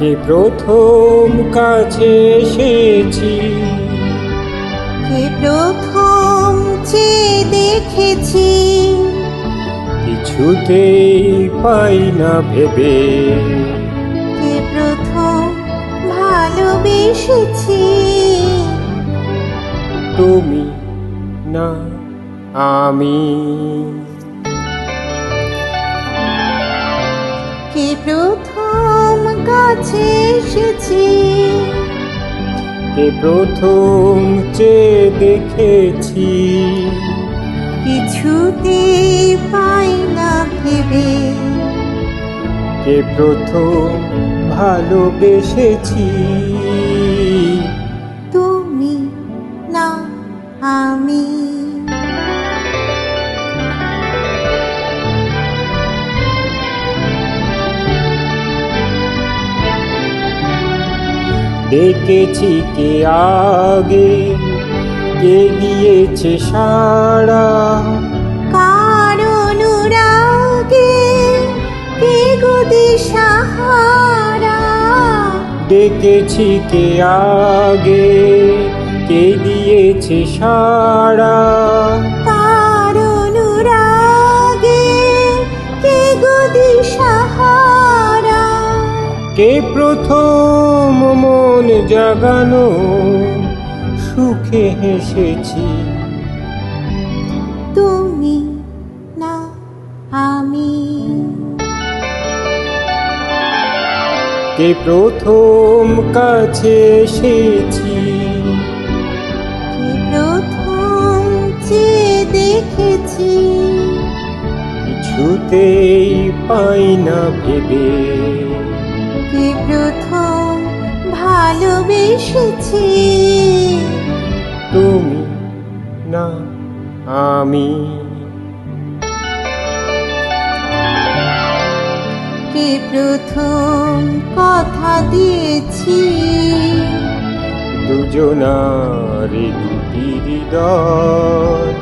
কে প্রথম কাছে এসেছি, কে প্রথম চেয়ে দেখেছি, কিছুতেই পাই না ভেবে। কে প্রথম ভালোবেসেছি, তুমি না আমি। কে প্রথম কাছে এসেছি, কে প্রথম চেয়ে দেখেছি, কিছুতেই পাই না ভেবে। কে প্রথম ভালোবেসেছি, তুমি না আমি। দেখেছি কে আগে, কে দিয়েছে সাড়া, কার অনুরাগে কে গো দিশাহারা। দেখেছি কে আগে, কে দিয়েছে সাড়া, কার অনুরাগে কে গো দিশাহারা। কে প্রথম মন জাগানো সুখে হেসেছি, তুমি না আমি। কে প্রথম কাছে এসেছি, কে প্রথম চেয়ে দেখেছি, কিছুতেই পাই না ভেবে। কে প্রথম ভালোবেসেছি, তুমি না আমি। কে প্রথম কথা দিয়েছি, দুজনারে দুটি হৃদয়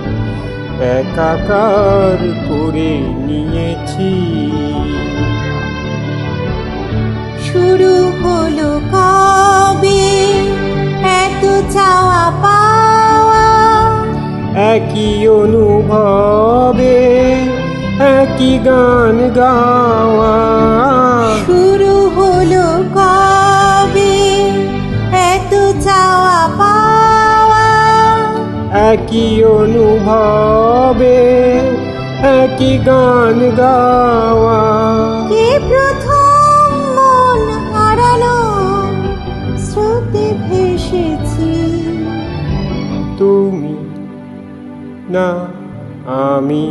একাকার করে নিয়েছি। শুরু হলো কবে এত চাওয়া পাওয়া, একই অনুভবে একই গান গাওয়া। শুরু হলো কবে এত চাওয়া পাওয়া, একই অনুভবে একই গান গাওয়া। কে প্রথম মন হারালো স্রোতে ভেসেছি, তুমি না আমি।